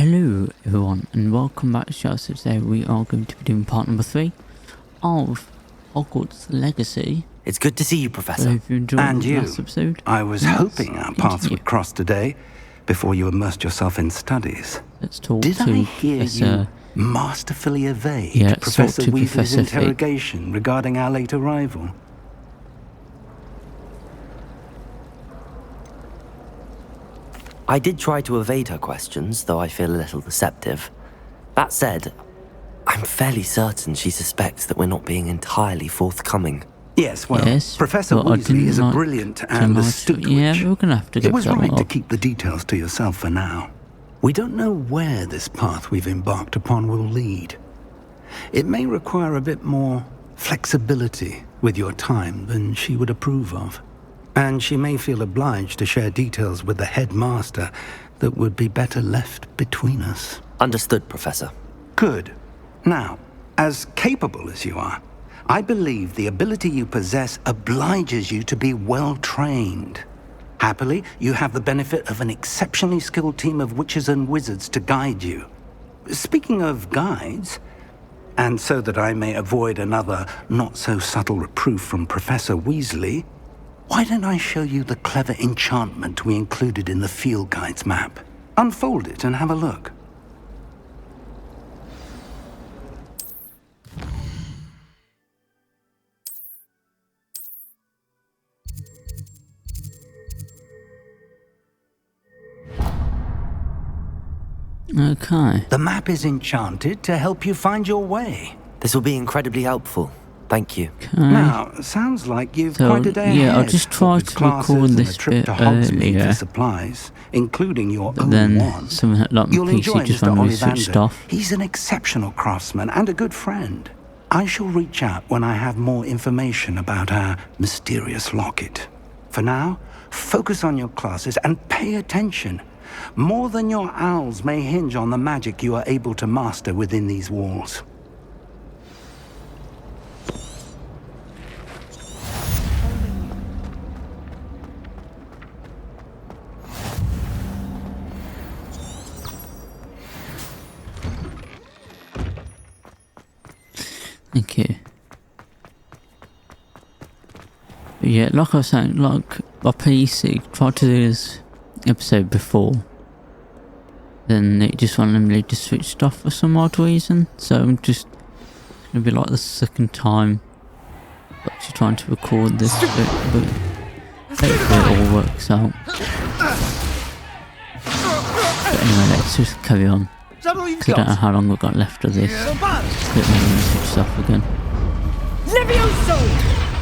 Hello everyone and welcome back to the show. So today we are going to be doing part number 3 of Hogwarts Legacy. It's good to see you, Professor. So if you enjoyed And the you. last episode, I was hoping our paths continue. would cross today before you immersed yourself in studies. Let's talk Did to I hear Professor. you masterfully evade Yeah, let's talk Professor to Weasley's Professor Fig. interrogation regarding our late arrival? I did try to evade her questions, though I feel a little deceptive. That said, I'm fairly certain she suspects that we're not being entirely forthcoming. Yes, well, Yes, Professor but I Weasley didn't is a like brilliant to and lie to- astute Yeah, witch. we're going to have to go It was for that right to one. keep the details to yourself for now. We don't know where this path we've embarked upon will lead. It may require a bit more flexibility with your time than she would approve of. And she may feel obliged to share details with the headmaster that would be better left between us. Understood, Professor. Good. Now, as capable as you are, I believe the ability you possess obliges you to be well trained. Happily, you have the benefit of an exceptionally skilled team of witches and wizards to guide you. Speaking of guides, and so that I may avoid another not-so-subtle reproof from Professor Weasley, why don't I show you the clever enchantment we included in the field guide's map? Unfold it and have a look. Okay. The map is enchanted to help you find your way. This will be incredibly helpful. Thank you. Okay. Now, sounds like you've So, quite a day yeah, I ahead, just what tried with to classes record and this a trip bit to Hogsmeade earlier, for supplies, including your but own then wand. something like my You'll enjoy PC just Mr. randomly switched Ollivander. off. He's an exceptional craftsman and a good friend. I shall reach out when I have more information about our mysterious locket. For now, focus on your classes and pay attention. More than your owls may hinge on the magic you are able to master within these walls. Thank you. But yeah, like I was saying, like my PC tried to do this episode before, then it just randomly just switched off for some odd reason. So I'm just gonna be like the second time actually trying to record this bit, but hopefully it all works out. But anyway, let's just carry on. Because I don't know how long we've got left of this. But then we switch off again. Levioso!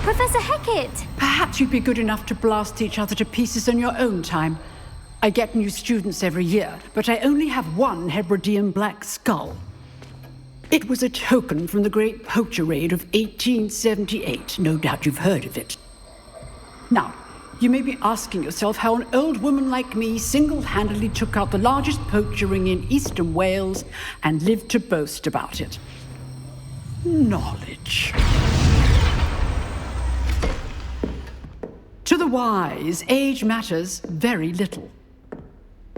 Professor Hecat! Perhaps you'd be good enough to blast each other to pieces in your own time. I get new students every year, but I only have one Hebridean black skull. It was a token from the Great Poacher Raid of 1878. No doubt you've heard of it. Now, you may be asking yourself how an old woman like me single-handedly took out the largest poacher ring in eastern Wales and lived to boast about it. Knowledge. To the wise, age matters very little.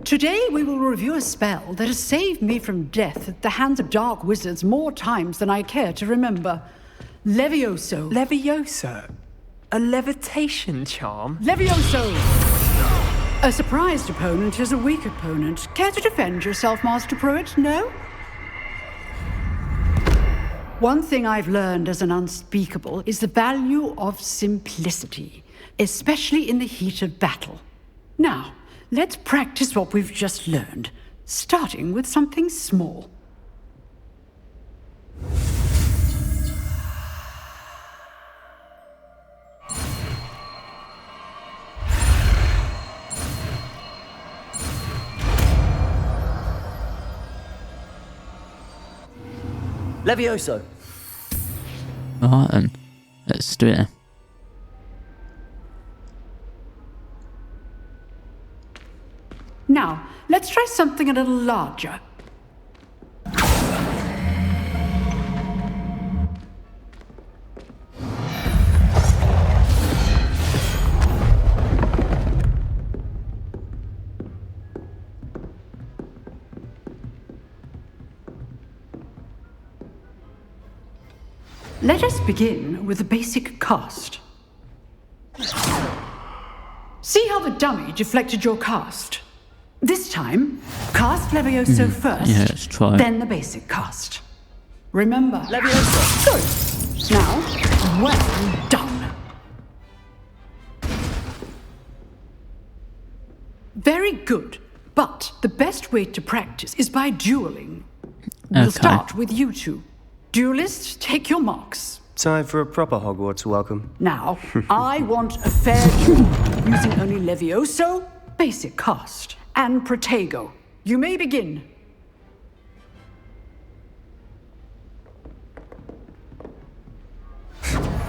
Today we will review a spell that has saved me from death at the hands of dark wizards more times than I care to remember. Levioso. Levioso? A levitation charm? Levioso! A surprised opponent is a weak opponent. Care to defend yourself, Master Pruitt? No? One thing I've learned as an unspeakable is the value of simplicity, especially in the heat of battle. Now, let's practice what we've just learned, starting with something small. Levioso! Alright then, let's do it. Now, let's try something a little larger. Let us begin with the basic cast. See how the dummy deflected your cast? This time, cast Levioso first, Yeah, let's try it. then the basic cast. Remember, Levioso. Good. Now, well done. Very good, but the best way to practice is by dueling. We'll Okay. start with you two. Duelists, take your marks. Time for a proper Hogwarts welcome. Now, I want a fair duel, using only Levioso, basic cast, and Protego. You may begin.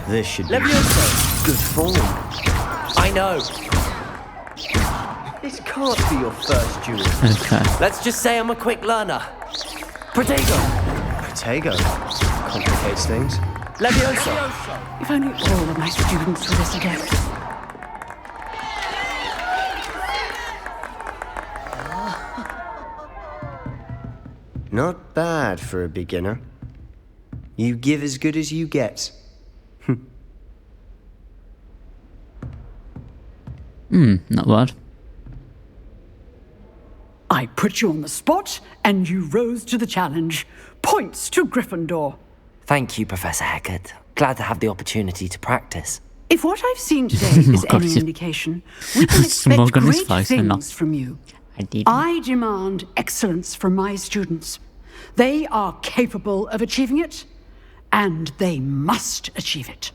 This should be Levioso! good form. I know. This can't be your first duel. Okay. Let's just say I'm a quick learner. Protego! Protego complicates things. Levioso! If only all of my students were this adept. Not bad for a beginner. You give as good as you get. Not bad. I put you on the spot, and you rose to the challenge. Points to Gryffindor. Thank you, Professor Hecat. Glad to have the opportunity to practice. If what I've seen today is God, any he's indication, we can expect smug on his great face and not- things from you. I did. I demand excellence from my students. They are capable of achieving it, and they must achieve it.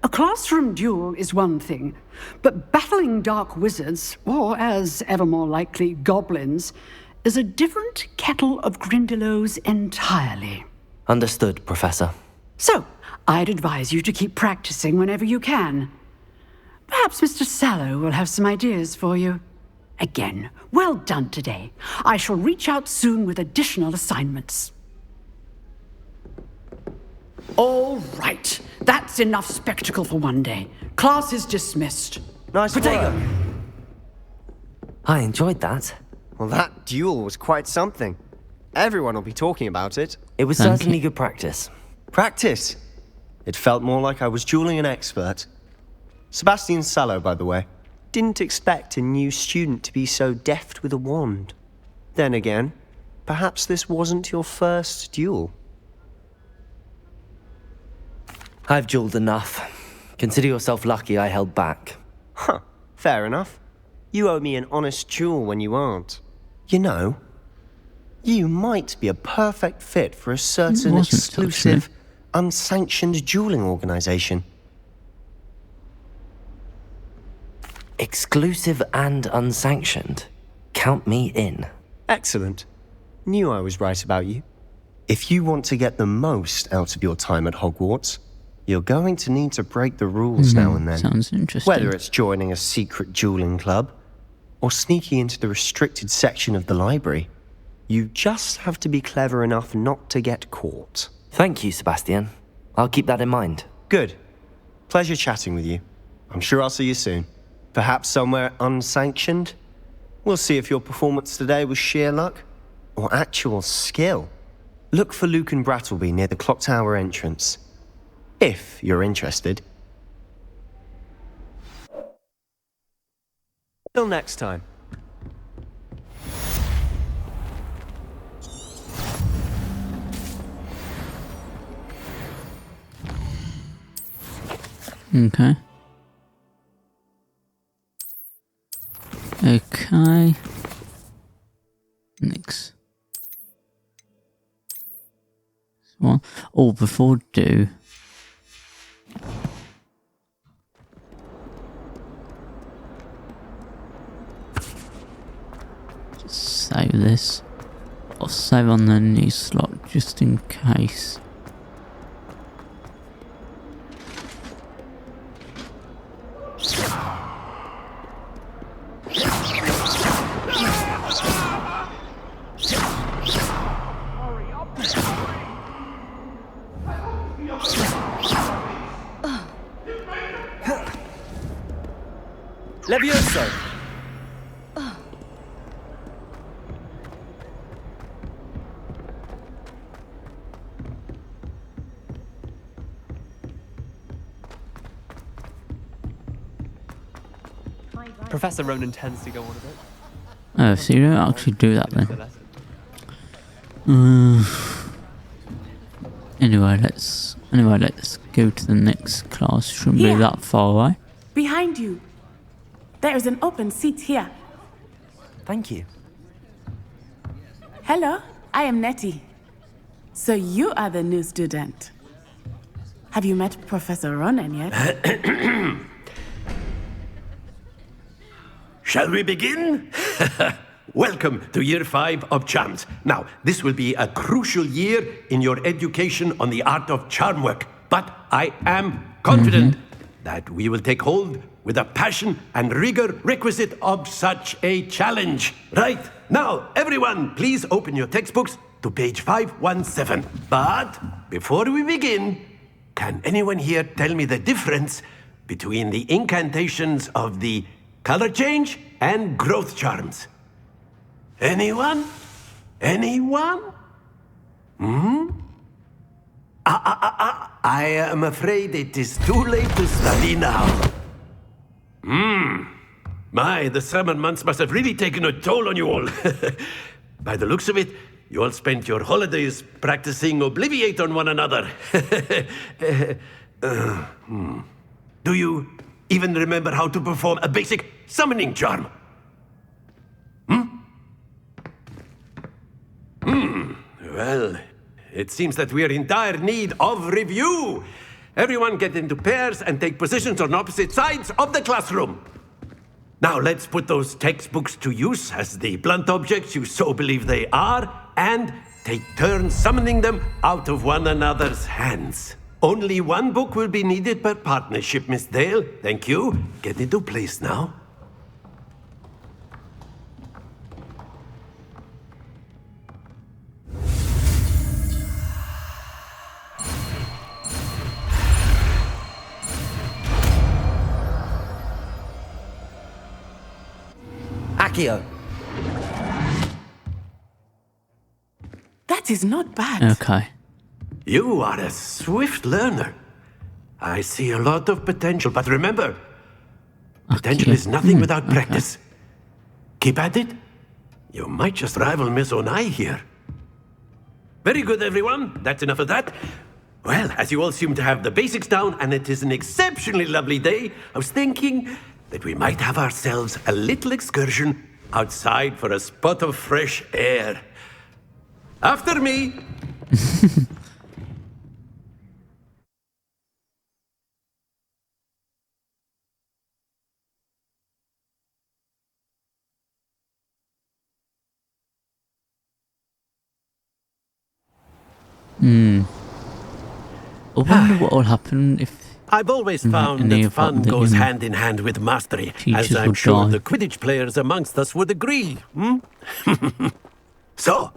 A classroom duel is one thing, but battling dark wizards, or as ever more likely, goblins, is a different kettle of Grindylows entirely. Understood, Professor. So, I'd advise you to keep practicing whenever you can. Perhaps Mr. Sallow will have some ideas for you. Again, well done today. I shall reach out soon with additional assignments. All right, that's enough spectacle for one day. Class is dismissed. Nice Protego! work. I enjoyed that. Well, that duel was quite something. Everyone will be talking about it. It was Thank certainly you. good practice. Practice. It felt more like I was dueling an expert. Sebastian Sallow, by the way. Didn't expect a new student to be so deft with a wand. Then again, perhaps this wasn't your first duel. I've dueled enough. Consider yourself lucky I held back. Huh, fair enough. You owe me an honest duel when you aren't. You know, you might be a perfect fit for a certain wasn't, exclusive, unsanctioned dueling organization. Exclusive and unsanctioned. Count me in. Excellent. Knew I was right about you. If you want to get the most out of your time at Hogwarts, you're going to need to break the rules now and then. Sounds interesting. Whether it's joining a secret dueling club or sneaking into the restricted section of the library, you just have to be clever enough not to get caught. Thank you, Sebastian. I'll keep that in mind. Good. Pleasure chatting with you. I'm sure I'll see you soon. Perhaps somewhere unsanctioned? We'll see if your performance today was sheer luck or actual skill. Look for Luke and Brattleby near the clock tower entrance. If you're interested. Till next time. Okay. Okay. Next. One. Oh, before do. Just save this. I'll save on the new slot just in case. Levioso! Professor Ronan tends to go on a bit. Oh, so you don't actually do that The then? lesson. Anyway, let's go to the next class. Shouldn't be Here. that far away. Behind you. There is an open seat here. Thank you. Hello, I am Nettie. So you are the new student. Have you met Professor Ronan yet? Shall we begin? Welcome to Year 5 of Charms. Now, this will be a crucial year in your education on the art of charm work, but I am confident that we will take hold with the passion and rigor requisite of such a challenge. Right, now, everyone, please open your textbooks to page 517. But before we begin, can anyone here tell me the difference between the incantations of the color change and growth charms? Anyone? Anyone? I am afraid it is too late to study now. My, the summer months must have really taken a toll on you all. By the looks of it, you all spent your holidays practicing Obliviate on one another. Do you even remember how to perform a basic summoning charm? Well, it seems that we are in dire need of review. Everyone get into pairs and take positions on opposite sides of the classroom. Now let's put those textbooks to use as the blunt objects you so believe they are, and take turns summoning them out of one another's hands. Only one book will be needed per partnership, Miss Dale. Thank you. Get into place now. Accio. That is not bad. Okay. You are a swift learner. I see a lot of potential, but remember, potential is nothing without practice. Keep at it. You might just rival Miss Onai here. Very good, everyone. That's enough of that. Well, as you all seem to have the basics down, and it is an exceptionally lovely day, I was thinking that we might have ourselves a little excursion outside for a spot of fresh air. After me. I wonder what will happen if I've always found any that of fun the goes hand in hand with mastery, as teachers I'm would sure die. the Quidditch players amongst us would agree. So,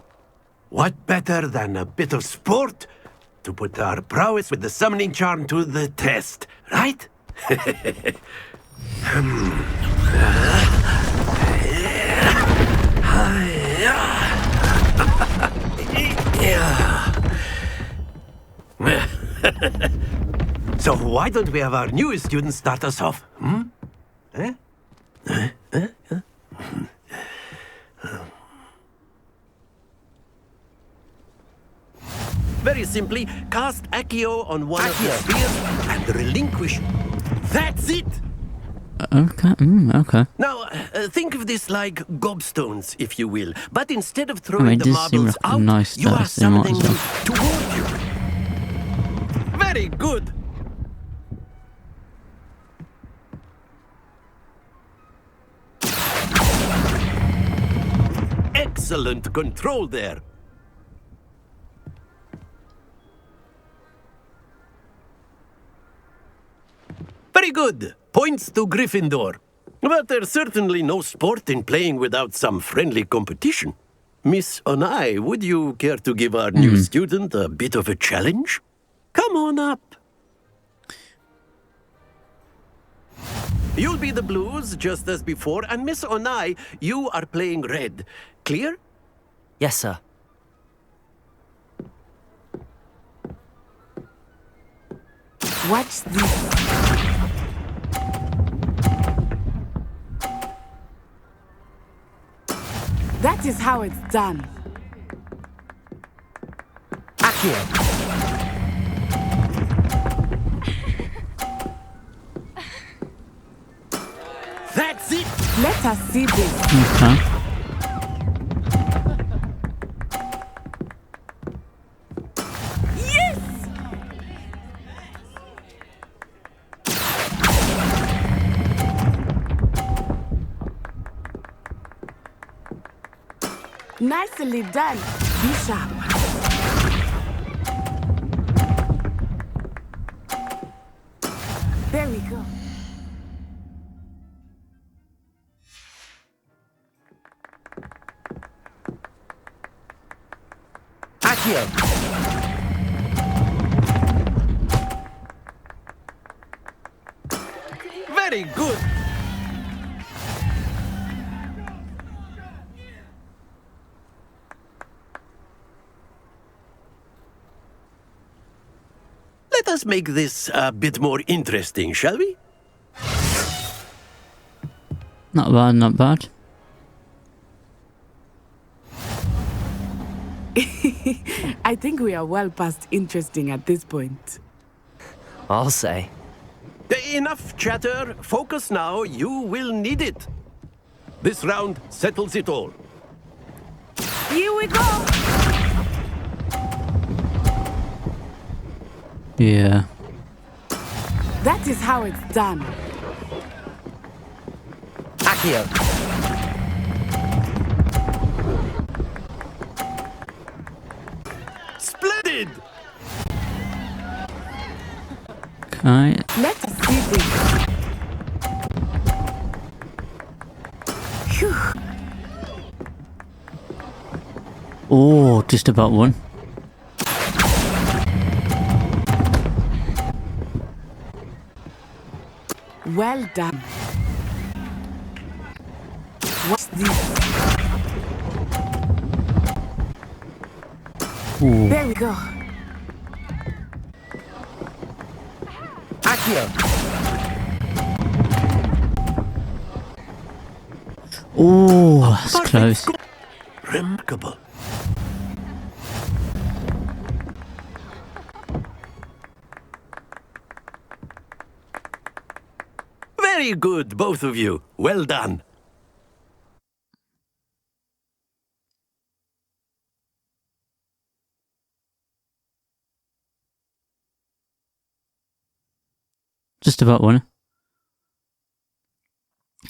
what better than a bit of sport to put our prowess with the summoning charm to the test, right? So why don't we have our newest student start us off? Very simply, cast Accio on one of the spheres and relinquish. That's it! Okay. Okay. Now, think of this like gobstones, if you will. But instead of throwing it the does seem marbles like a out, nice you are dice, they might summoning as them well. toward you. Very good. Excellent control there. Very good. Points to Gryffindor. But there's certainly no sport in playing without some friendly competition. Miss Onai, would you care to give our new student a bit of a challenge? Come on up. You'll be the blues, just as before, and Miss Onai, you are playing red. Clear? Yes, sir. Watch this. That is how it's done. Accio. That's it! Let us see this. Okay. Yes! Nicely done. Be sharp. There we go. Accio. Very good! Let us make this a bit more interesting, shall we? Not bad, not bad. I think we are well past interesting at this point. I'll say. Enough chatter. Focus now. You will need it. This round settles it all. Here we go! Yeah. That is how it's done. Accio. Splendid! Okay. Let us see this. Phew. Oh, just about one. Well done. What's this? Ooh. There we go. Accio. Oh, that's Perfect close. score. Remarkable. Very good, both of you. Well done. Just about one.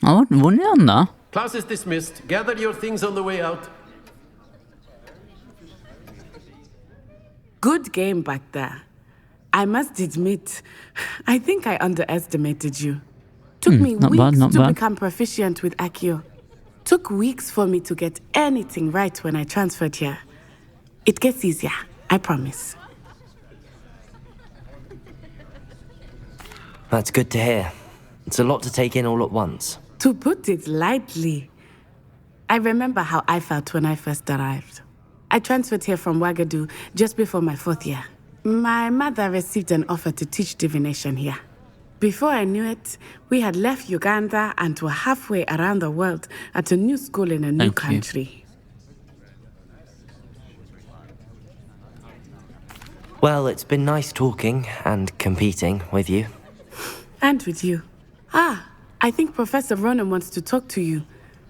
I won it on that. Class is dismissed. Gather your things on the way out. Good game back there. I must admit, I think I underestimated you. Took me not weeks bad, not to bad. become proficient with Accio. Took weeks for me to get anything right when I transferred here. It gets easier, I promise. That's good to hear. It's a lot to take in all at once. To put it lightly, I remember how I felt when I first arrived. I transferred here from Ouagadougou just before my 4th year. My mother received an offer to teach divination here. Before I knew it, we had left Uganda and were halfway around the world at a new school in a new Thank you. country. Well, it's been nice talking and competing with you. And with you. Ah, I think Professor Ronan wants to talk to you.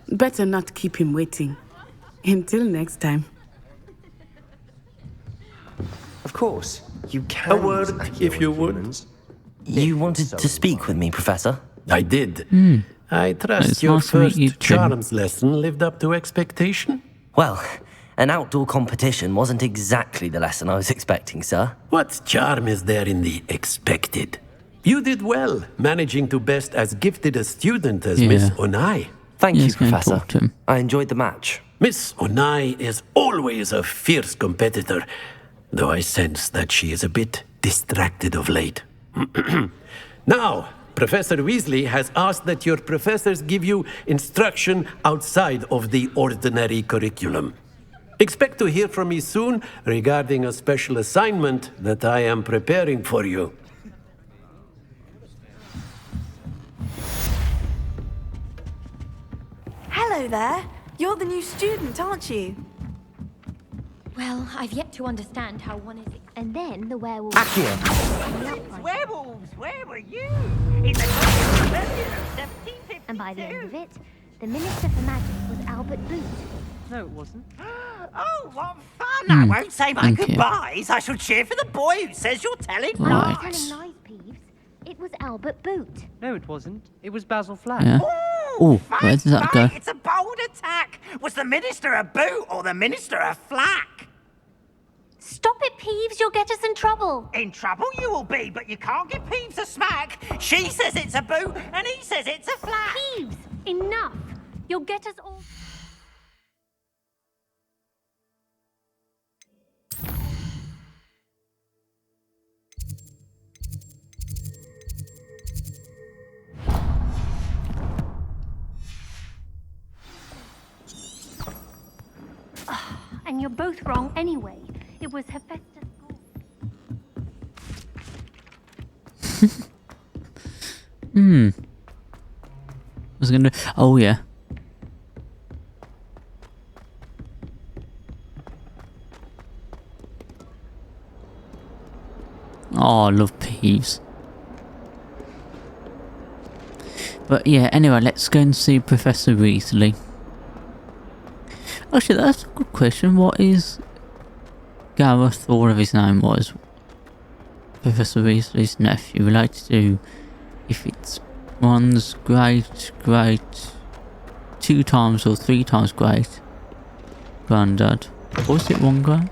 Better not keep him waiting. Until next time. Of course, you can. A word, use Accio if you on would. humans. You wanted to speak with me, Professor? I did. I trust It's your nice to meet first you too. charms lesson lived up to expectation. Well, an outdoor competition wasn't exactly the lesson I was expecting, sir. What charm is there in the expected? You did well, managing to best as gifted a student as Miss Yeah. Onai. Thank you, Yes, go and Professor. talk to him. I enjoyed the match. Miss Onai is always a fierce competitor, though I sense that she is a bit distracted of late. Now, Professor Weasley has asked that your professors give you instruction outside of the ordinary curriculum. Expect to hear from me soon regarding a special assignment that I am preparing for you. Hello there. You're the new student, aren't you? Well, I've yet to understand how one is... And then the werewolf... Accio! Werewolves, where were you? In the rebellion of 1752. And by the end of it, the Minister for Magic was Albert Boot. No, it wasn't. Oh, what fun! I won't say my goodbyes. I shall cheer for the boy who says you're telling Telling lies. lies, Peeves. It was Albert Boot. No, it wasn't. It was Basil Flack. Yeah. Oh, where does that go? It's a bold attack. Was the Minister a boot or the Minister a flack? Stop it, Peeves. You'll get us in trouble. In trouble you will be, but you can't give Peeves a smack. She says it's a boot and he says it's a flack. Peeves, enough. You'll get us all... And you're both wrong anyway. It was Hephaestus. Was gonna. Oh yeah. Oh, I love Peeves. But yeah, anyway, let's go and see Professor Weasley. Actually, that's a good question. What is Gareth, or whatever his name was, Professor Weasley's nephew, related to? If it's one's great, 2 times or 3 times great granddad. Or is it one great?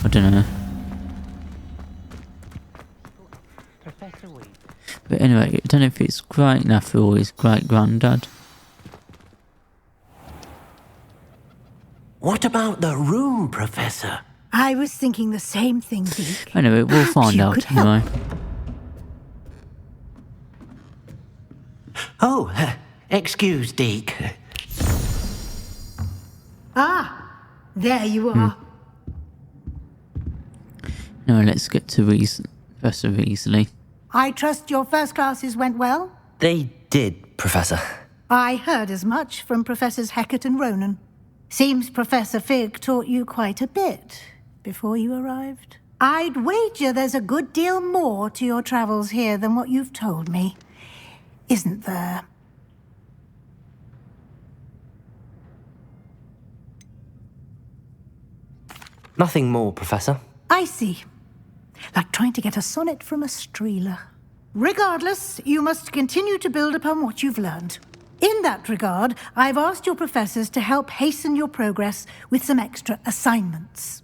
I don't know. Professor Weasley. But anyway, I don't know if it's great nephew or his great granddad. What about the room, Professor? I was thinking the same thing, Deke. Anyway, we'll find out anyway. Oh, excuse, Deke. Ah, there you are. Now let's get to Professor Weasley. I trust your first classes went well? They did, Professor. I heard as much from Professors Hecat and Ronan. Seems Professor Fig taught you quite a bit before you arrived. I'd wager there's a good deal more to your travels here than what you've told me. Isn't there? Nothing more, Professor. I see. Like trying to get a sonnet from a streeler. Regardless, you must continue to build upon what you've learned. In that regard, I've asked your professors to help hasten your progress with some extra assignments.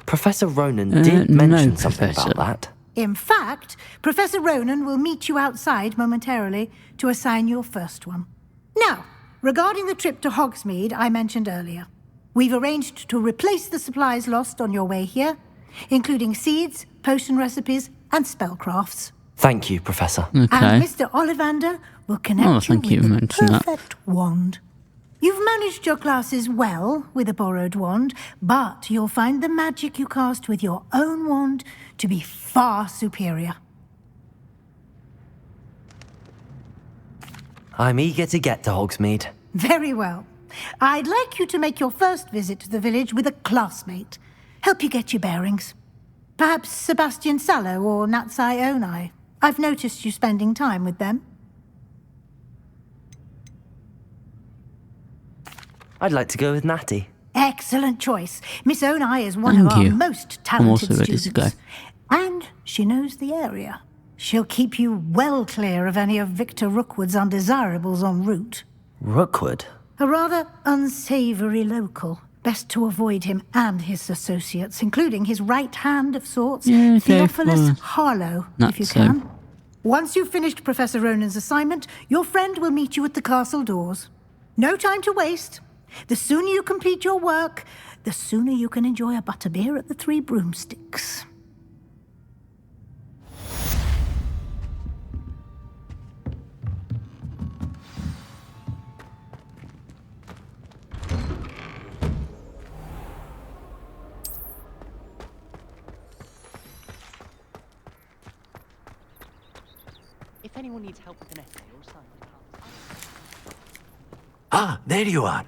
Professor Ronan did mention something Professor. about that. In fact, Professor Ronan will meet you outside momentarily to assign your first one. Now, regarding the trip to Hogsmeade I mentioned earlier, we've arranged to replace the supplies lost on your way here, including seeds, potion recipes, and spellcrafts. Thank you, Professor. Okay. And Mr. Ollivander will connect you with the perfect wand. You've managed your classes well with a borrowed wand, but you'll find the magic you cast with your own wand to be far superior. I'm eager to get to Hogsmeade. Very well. I'd like you to make your first visit to the village with a classmate. Help you get your bearings. Perhaps Sebastian Sallow or Natsai Onai. I've noticed you spending time with them. I'd like to go with Natty. Excellent choice. Miss Onai is one of our most talented students. And she knows the area. She'll keep you well clear of any of Victor Rookwood's undesirables en route. Rookwood? A rather unsavoury local. Best to avoid him and his associates, including his right hand of sorts, Theophilus Harlow, if you can. Once you've finished Professor Ronan's assignment, your friend will meet you at the castle doors. No time to waste. The sooner you complete your work, the sooner you can enjoy a butterbeer at the Three Broomsticks. If anyone needs help with an essay or assignment, Ah, there you are.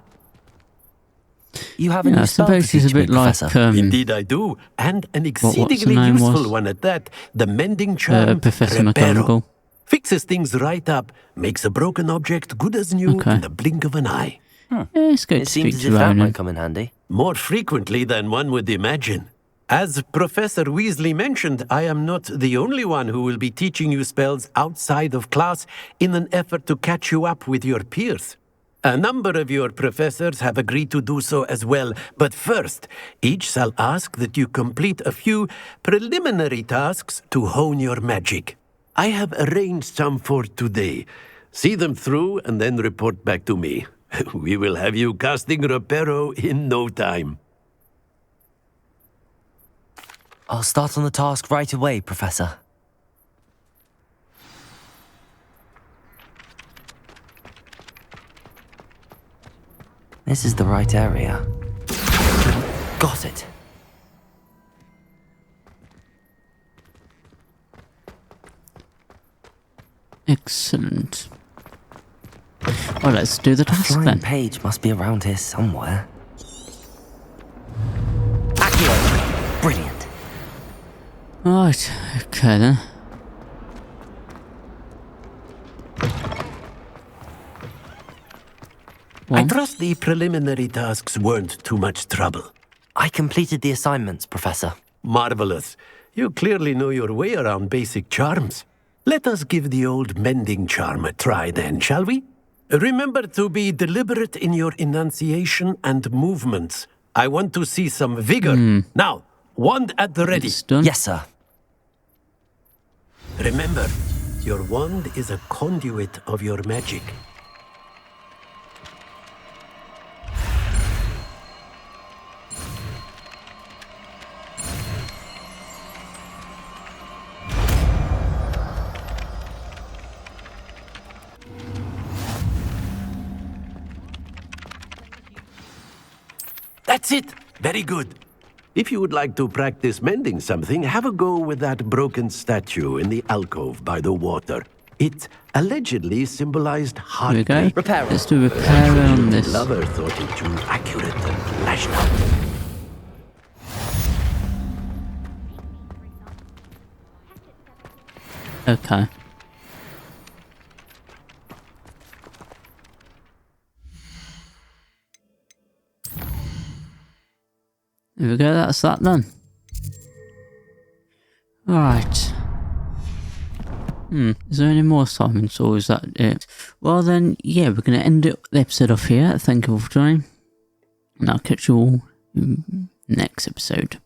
You have a new spell to teach a bit me, like Professor. Indeed I do, and an exceedingly name useful was? one at that. The mending charm, Professor Reparo. McGonagall. Fixes things right up, makes a broken object good as new in the blink of an eye. Yeah, it's good It to seems speak as to if that Ronan. might come in handy. More frequently than one would imagine. As Professor Weasley mentioned, I am not the only one who will be teaching you spells outside of class in an effort to catch you up with your peers. A number of your professors have agreed to do so as well, but first, each shall ask that you complete a few preliminary tasks to hone your magic. I have arranged some for today. See them through and then report back to me. We will have you casting Reparo in no time. I'll start on the task right away, Professor. This is the right area. Got it. Excellent. Well, let's do the task Flying then. page must be around here somewhere. Accio! Brilliant. Right, okay then. I trust the preliminary tasks weren't too much trouble. I completed the assignments, Professor. Marvelous. You clearly know your way around basic charms. Let us give the old mending charm a try then, shall we? Remember to be deliberate in your enunciation and movements. I want to see some vigor. Now, wand at the ready. Yes, sir. Remember, your wand is a conduit of your magic. That's it. Very good. If you would like to practice mending something, have a go with that broken statue in the alcove by the water. It allegedly symbolized heartbreak. Here we go. Let's do repair on this. Lover thought it too accurate and lashed out. Okay. There we go, that's that then. Right. Is there any more assignments or is that it? Well then, yeah, we're going to end the episode off here. Thank you all for joining. And I'll catch you all in the next episode.